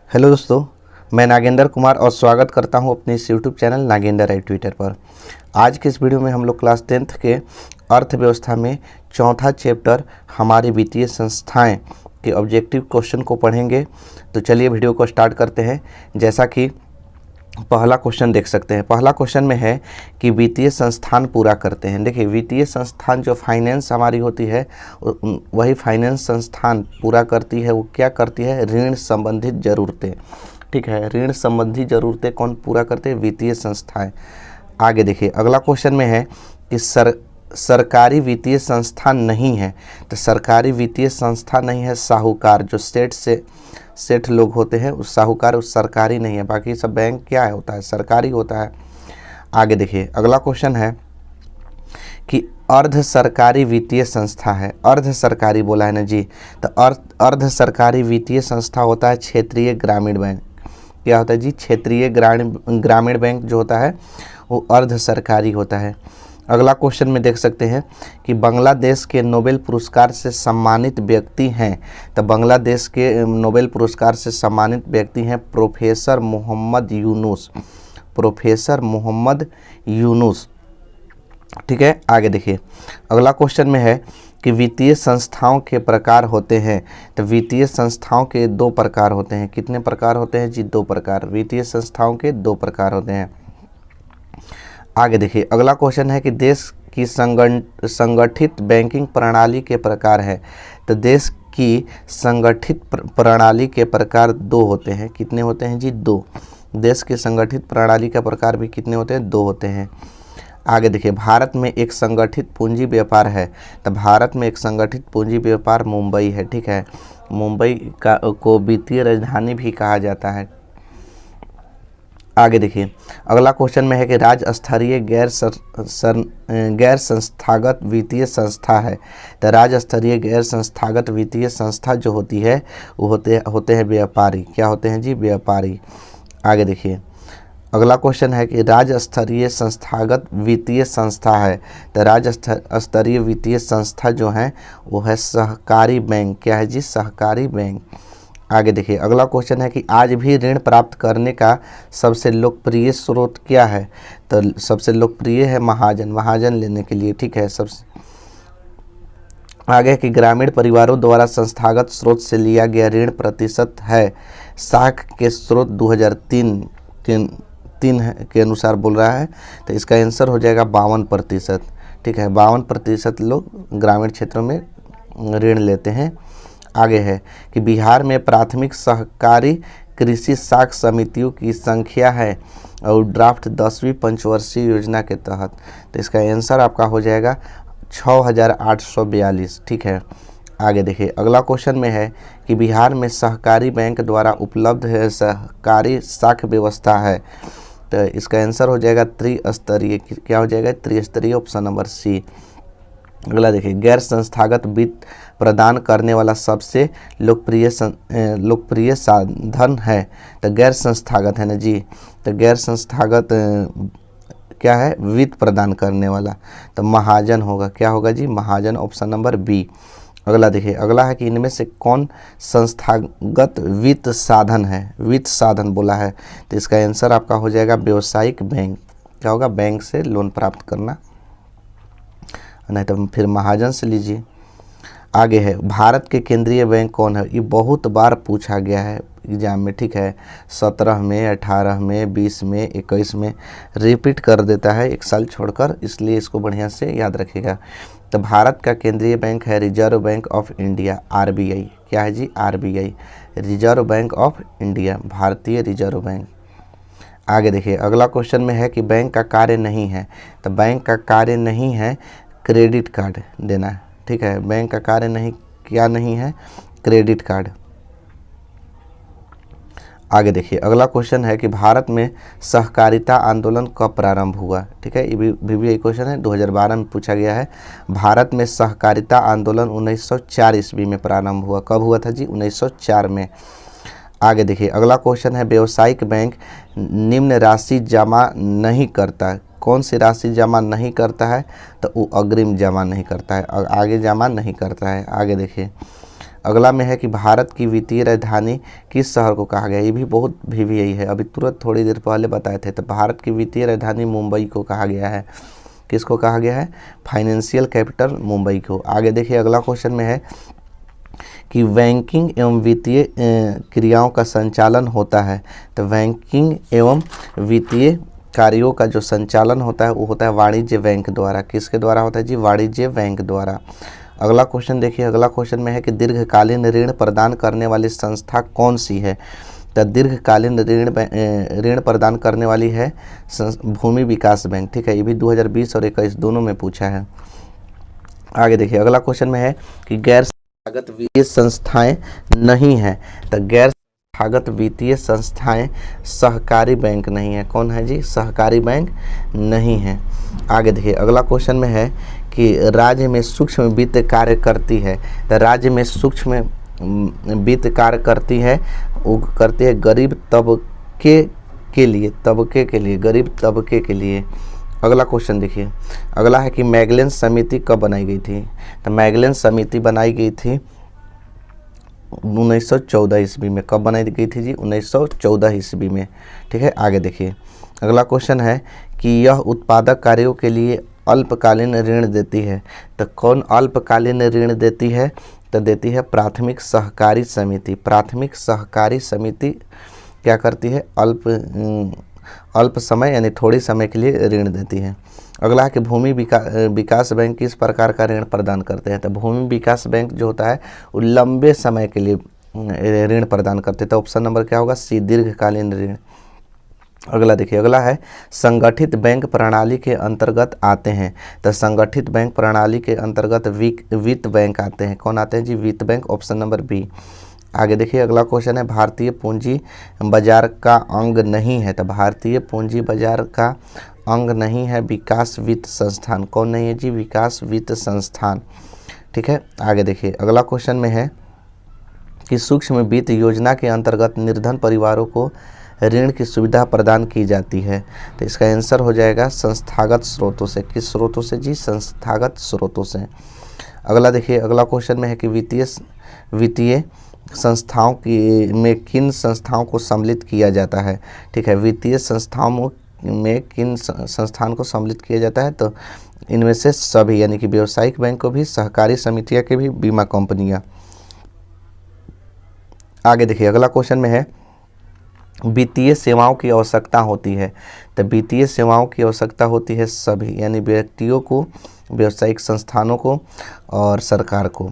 Hello दोस्तों, मैं नागेंद्र कुमार और स्वागत करता हूं अपने इस यूट्यूब चैनल नागेंद्र आई ट्विटर पर। आज के इस वीडियो में हम लोग क्लास 10th के अर्थव्यवस्था में चौथा चैप्टर हमारी वित्तीय संस्थाएं के ऑब्जेक्टिव क्वेश्चन को पढ़ेंगे। तो चलिए वीडियो को स्टार्ट करते हैं। जैसा कि पहला क्वेश्चन देख सकते हैं। पहला क्वेश्चन में है कि वित्तीय संस्थान पूरा करते हैं। देखिए, वित्तीय संस्थान जो फाइनेंस हमारी होती है वही फाइनेंस संस्थान पूरा करती है। वो क्या करती है? ऋण संबंधित ज़रूरतें। ठीक है, ऋण संबंधी ज़रूरतें कौन पूरा करते हैं? वित्तीय संस्थाएं। आगे देखिए, अगला क्वेश्चन में है कि सरकारी वित्तीय संस्थान नहीं है। तो सरकारी वित्तीय संस्था नहीं है साहूकार, जो सेठ लोग होते हैं, उस साहूकार उस सरकारी नहीं है। बाकी सब बैंक क्या है होता है? सरकारी होता है। आगे देखिए, अगला क्वेश्चन है कि अर्ध सरकारी वित्तीय संस्था है। अर्ध सरकारी बोला है ना जी, तो अर्ध सरकारी वित्तीय संस्था होता है क्षेत्रीय ग्रामीण बैंक। क्या होता है जी? क्षेत्रीय ग्रामीण बैंक जो होता है वो अर्ध सरकारी होता है। अगला क्वेश्चन में देख सकते हैं कि बांग्लादेश के नोबेल पुरस्कार से सम्मानित व्यक्ति हैं। तो बांग्लादेश के नोबेल पुरस्कार से सम्मानित व्यक्ति हैं प्रोफेसर मोहम्मद यूनुस। प्रोफेसर मोहम्मद यूनुस। ठीक है, आगे देखिए, अगला क्वेश्चन में है कि वित्तीय संस्थाओं के प्रकार होते हैं। तो वित्तीय संस्थाओं के दो प्रकार होते हैं। कितने प्रकार होते हैं जी? दो प्रकार। वित्तीय संस्थाओं के दो प्रकार होते हैं। आगे देखिए, अगला क्वेश्चन है कि देश की संगठित बैंकिंग प्रणाली के प्रकार है। तो देश की संगठित प्रणाली के प्रकार दो होते हैं। कितने होते हैं जी? दो। देश की संगठित प्रणाली का प्रकार भी कितने होते हैं? दो होते हैं। आगे देखिए, भारत में एक संगठित पूंजी व्यापार है। तो भारत में एक संगठित पूंजी व्यापार मुंबई है। ठीक है, मुंबई को वित्तीय राजधानी भी कहा जाता है। आगे देखिए, अगला क्वेश्चन में है कि राज्य स्तरीय गैर संस्थागत वित्तीय संस्था है। तो राज्य स्तरीय गैर संस्थागत वित्तीय संस्था जो होती है वो होते हैं व्यापारी। क्या होते हैं जी? व्यापारी। आगे देखिए, अगला क्वेश्चन है कि राज्य स्तरीय संस्थागत वित्तीय संस्था है। तो राज्य स्तरीय वित्तीय संस्था जो है वो है सहकारी बैंक। क्या है जी? सहकारी बैंक। आगे देखिए, अगला क्वेश्चन है कि आज भी ऋण प्राप्त करने का सबसे लोकप्रिय स्रोत क्या है? तो सबसे लोकप्रिय है महाजन लेने के लिए। ठीक है, सबसे आगे कि ग्रामीण परिवारों द्वारा संस्थागत स्रोत से लिया गया ऋण प्रतिशत है। साख के स्रोत 2003 के अनुसार बोल रहा है। तो इसका आंसर हो जाएगा 52%। ठीक है, 52% लोग ग्रामीण क्षेत्रों में ऋण लेते हैं। आगे है कि बिहार में प्राथमिक सहकारी कृषि साख समितियों की संख्या है और ड्राफ्ट 10वीं पंचवर्षीय योजना के तहत। तो इसका आंसर आपका हो जाएगा 6842। ठीक है, आगे देखिए, अगला क्वेश्चन में है कि बिहार में सहकारी बैंक द्वारा उपलब्ध है सहकारी साख व्यवस्था है। तो इसका आंसर हो जाएगा त्रिस्तरीय। क्या हो जाएगा? त्रिस्तरीय, ऑप्शन नंबर सी। अगला देखिए, गैर संस्थागत वित्त प्रदान करने वाला सबसे लोकप्रिय साधन है। तो गैर संस्थागत है ना जी। तो गैर संस्थागत क्या है? वित्त प्रदान करने वाला। तो महाजन होगा। क्या होगा जी? महाजन, ऑप्शन नंबर बी। अगला देखिए, अगला है कि इनमें से कौन संस्थागत वित्त साधन है? वित्त साधन बोला है। तो इसका आंसर आपका हो जाएगा व्यावसायिक बैंक। क्या होगा? बैंक से लोन प्राप्त करना, नहीं तो फिर महाजन से लीजिए। आगे है, भारत के केंद्रीय बैंक कौन है? ये बहुत बार पूछा गया है एग्जाम में। ठीक है, 17 में, 18 में, 20 में, 21 में रिपीट कर देता है एक साल छोड़कर, इसलिए इसको बढ़िया से याद रखिएगा। तो भारत का केंद्रीय बैंक है reserve bank of India, RBI। क्या है जी? RBI, reserve bank of India, भारतीय रिजर्व बैंक। आगे देखिए, अगला क्वेश्चन में है कि बैंक का कार्य नहीं है। तो बैंक का कार्य नहीं है क्रेडिट कार्ड देना है। ठीक है, बैंक का कार्य नहीं, क्या नहीं है? Credit card. आगे देखिए, अगला क्वेश्चन है कि भारत में सहकारिता आंदोलन कब प्रारंभ हुआ? ठीक है, ये भी एक क्वेश्चन है, 2012 में पूछा गया है। भारत में सहकारिता आंदोलन 1904 ईस्वी में प्रारंभ हुआ। कब हुआ था जी? 1904 में। आगे देखिए, अगला क्वेश्चन है व्यावसायिक बैंक निम्न राशि जमा नहीं करता। कौन सी राशि जमा नहीं करता है? तो वो अग्रिम जमा नहीं करता है, आगे जमा नहीं करता है। आगे देखिए, अगला में है कि भारत की वित्तीय राजधानी किस शहर को कहा गया। ये भी बहुत VVI है, अभी तुरंत थोड़ी देर पहले बताए थे। तो भारत की वित्तीय राजधानी मुंबई को कहा गया है। किसको कहा गया है? फाइनेंशियल कैपिटल मुंबई को। आगे देखिए, अगला क्वेश्चन में है कि बैंकिंग एवं वित्तीय क्रियाओं का संचालन होता है। तो बैंकिंग एवं वित्तीय कार्यों का जो संचालन होता है वो होता है वाणिज्य बैंक द्वारा। किसके द्वारा होता है जी? वाणिज्य बैंक द्वारा। अगला क्वेश्चन देखिए, अगला क्वेश्चन में है कि दीर्घकालीन ऋण प्रदान करने वाली संस्था कौन सी है। तो दीर्घकालीन ऋण प्रदान करने वाली है भूमि विकास बैंक। ठीक है, ये भी 2020 और 2021 दोनों में पूछा है। आगे देखिए, अगला क्वेश्चन में है कि गैर संस्थागत वित्तीय संस्थाएं नहीं है। तो गैर संस्थागत वित्तीय संस्थाएं सहकारी बैंक नहीं है। कौन है जी? सहकारी बैंक नहीं है। आगे देखिए, अगला क्वेश्चन में है कि राज्य में सूक्ष्म वित्त कार्य करती है। तो राज्य में सूक्ष्म वित्त कार्य करती है, वो करती है गरीब तबके के लिए, गरीब तबके के लिए। अगला क्वेश्चन देखिए, अगला है कि मैगलेन समिति कब बनाई गई थी। तो मैगलेन समिति बनाई गई थी 1914 ईस्वी में। कब बनाई गई थी जी? 1914 ईस्वी में। ठीक है, आगे देखिए, अगला क्वेश्चन है कि यह उत्पादक कार्यों के लिए अल्पकालीन ऋण देती है। तो कौन अल्पकालीन ऋण देती है? तो देती है प्राथमिक सहकारी समिति। प्राथमिक सहकारी समिति क्या करती है? अल्प समय यानी थोड़ी समय के लिए ऋण देती है। अगला है कि भूमि विकास बैंक किस प्रकार का ऋण प्रदान करते हैं। तो भूमि विकास बैंक जो होता है वो लंबे समय के लिए ऋण प्रदान करते हैं। तो ऑप्शन नंबर क्या होगा? सी, दीर्घकालीन ऋण। अगला देखिए, अगला है संगठित बैंक प्रणाली के अंतर्गत आते हैं। तो संगठित बैंक प्रणाली के अंतर्गत वित्त बैंक आते हैं। कौन आते हैं जी? वित्त बैंक। Option number B. आगे देखिए, अगला क्वेश्चन है भारतीय पूंजी बाजार का अंग नहीं है। तो भारतीय पूंजी बाजार का अंग नहीं है विकास वित्त संस्थान। कौन नहीं है जी? विकास वित्त संस्थान। ठीक है, आगे देखिए, अगला क्वेश्चन में है कि सूक्ष्म वित्त योजना के अंतर्गत निर्धन परिवारों को ऋण की सुविधा प्रदान की जाती है। तो इसका आंसर हो जाएगा संस्थागत स्रोतों से। किस स्रोतों से जी? संस्थागत स्रोतों से। अगला देखिए, अगला क्वेश्चन में है कि वित्तीय संस्थाओं में किन संस्थाओं को सम्मिलित किया जाता है। ठीक है, वित्तीय संस्थाओं में किन संस्थान को सम्मिलित किया जाता है। तो इनमें से सभी, यानी कि व्यावसायिक बैंक को भी, सहकारी समितियां के भी, बीमा कंपनियां। आगे देखिए, अगला क्वेश्चन में है वित्तीय सेवाओं की आवश्यकता होती है। तो वित्तीय सेवाओं की आवश्यकता होती है सभी, यानी व्यक्तियों को, व्यावसायिक संस्थानों को और सरकार को।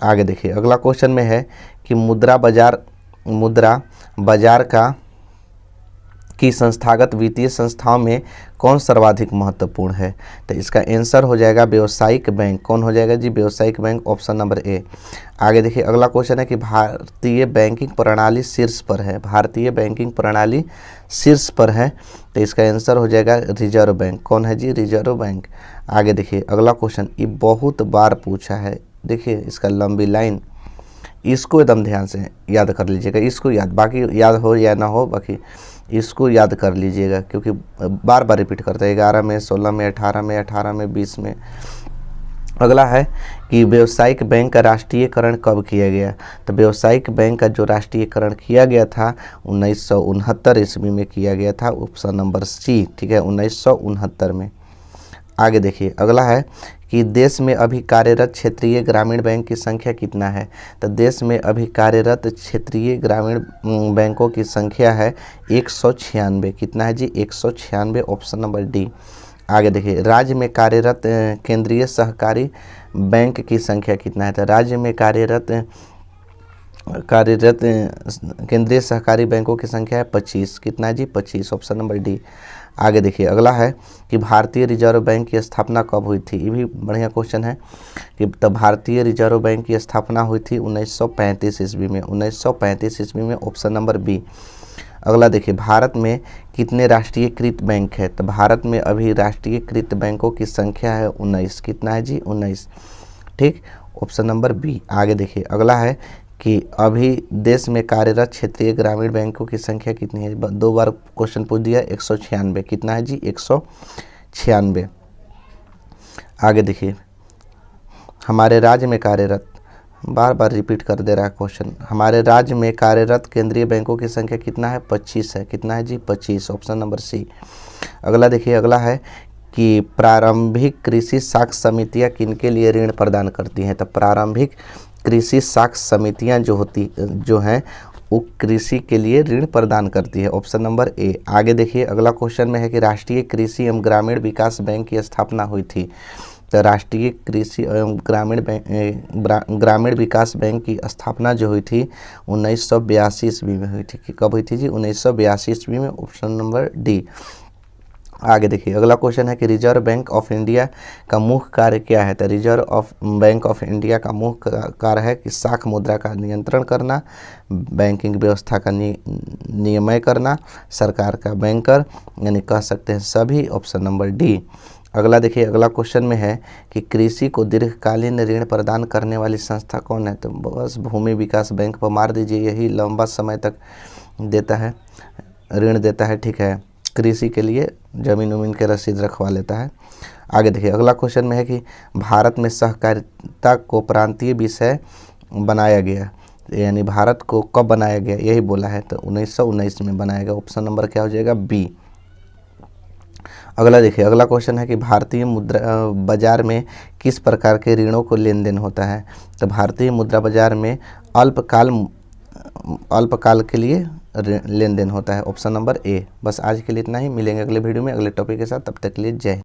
आगे देखिए, अगला क्वेश्चन में है कि मुद्रा बाजार की संस्थागत वित्तीय संस्थाओं में कौन सर्वाधिक महत्वपूर्ण है। तो इसका आंसर हो जाएगा व्यावसायिक बैंक। कौन हो जाएगा जी? व्यावसायिक बैंक। Option number A. आगे देखिए, अगला क्वेश्चन है कि भारतीय बैंकिंग प्रणाली शीर्ष पर है। भारतीय बैंकिंग प्रणाली शीर्ष पर है, तो इसका आंसर हो जाएगा रिजर्व बैंक। कौन है जी? Reserve bank. आगे देखिए, अगला क्वेश्चन ये बहुत बार पूछा है। देखिए इसका लंबी लाइन, इसको एकदम ध्यान से याद कर लीजिएगा। इसको बाकी याद हो या ना हो, बाकी इसको याद कर लीजिएगा क्योंकि बार बार रिपीट करते हैं। 11 में, 16 में, 18 में, 18 में, 20 में। अगला है कि व्यावसायिक बैंक का राष्ट्रीयकरण कब किया गया। तो व्यावसायिक बैंक का जो राष्ट्रीयकरण किया गया था 1969 ईस्वी में किया गया था। Option number C. ठीक है, 1969 में। आगे देखिए, अगला है कि देश में अभी कार्यरत क्षेत्रीय ग्रामीण बैंक की संख्या कितना है। तो देश में अभी कार्यरत क्षेत्रीय ग्रामीण बैंकों की संख्या है 196। कितना है जी? 196। Option number D. आगे देखिए, राज्य में कार्यरत केंद्रीय सहकारी बैंक की संख्या कितना है। तो राज्य में कार्यरत केंद्रीय सहकारी बैंकों की संख्या है 25। कितना है जी? 25। Option number D. आगे देखिए, अगला है कि भारतीय रिजर्व बैंक की स्थापना कब हुई थी। ये भी बढ़िया क्वेश्चन है कि तब भारतीय रिजर्व बैंक की स्थापना हुई थी 1935 ईस्वी में। 1935 ईस्वी में। Option number B. अगला देखिए, भारत में कितने राष्ट्रीयकृत बैंक है। तो भारत में अभी राष्ट्रीयकृत बैंकों की संख्या है 19। कितना है जी? 19। ठीक, ऑप्शन नंबर बी। आगे देखिए, अगला है कि अभी देश में कार्यरत क्षेत्रीय ग्रामीण बैंकों की संख्या कितनी है। 2 बार क्वेश्चन पूछ दिया। 196। कितना है जी? 196। आगे देखिए, हमारे राज्य में कार्यरत बार बार रिपीट कर दे रहा है क्वेश्चन। हमारे राज्य में कार्यरत केंद्रीय बैंकों की संख्या कितना है? 25 है। कितना है जी? 25, ऑप्शन नंबर सी। अगला देखिए, अगला है कि प्रारंभिक कृषि साख समितियां किनके लिए ऋण प्रदान करती हैं? तो प्रारंभिक कृषि साख समितियां जो हैं वो कृषि के लिए ऋण प्रदान करती है, ऑप्शन नंबर ए। आगे देखिए, अगला क्वेश्चन में है कि राष्ट्रीय कृषि एवं ग्रामीण विकास बैंक की स्थापना हुई थी। तो राष्ट्रीय कृषि एवं ग्रामीण विकास बैंक की स्थापना जो हुई थी 1982 ईस्वी में हुई थी। कि कब हुई थी जी? 1982 ईस्वी में, ऑप्शन नंबर डी। आगे देखिए, अगला क्वेश्चन है कि रिजर्व बैंक ऑफ इंडिया का मुख्य कार्य क्या है? तो रिजर्व बैंक ऑफ इंडिया का मुख्य कार्य है कि साख मुद्रा का नियंत्रण करना, बैंकिंग व्यवस्था का नियमन करना, सरकार का बैंकर, यानी कह सकते हैं सभी, ऑप्शन नंबर डी। अगला देखिए, अगला क्वेश्चन में है कि कृषि को दीर्घकालीन ऋण प्रदान करने वाली संस्था कौन है? तो बस भूमि विकास बैंक पर मार दीजिए, यही लंबा समय तक देता है, ऋण देता है, ठीक है, कृषि के लिए जमीन उमीन के रसीद रखवा लेता है। आगे देखिए, अगला क्वेश्चन में है कि भारत में सहकारिता को प्रांतीय विषय बनाया गया, यानी भारत को कब बनाया गया यही बोला है, तो 1919 में बनाया गया, ऑप्शन नंबर क्या हो जाएगा? बी। अगला देखिए, अगला क्वेश्चन है कि भारतीय मुद्रा बाजार में किस प्रकार के ऋणों को लेन देन होता है? तो भारतीय मुद्रा बाजार में अल्पकाल के लिए लेन देन होता है, ऑप्शन नंबर ए। बस आज के लिए इतना ही, मिलेंगे अगले वीडियो में अगले टॉपिक के साथ, तब तक के लिए जय हिंद।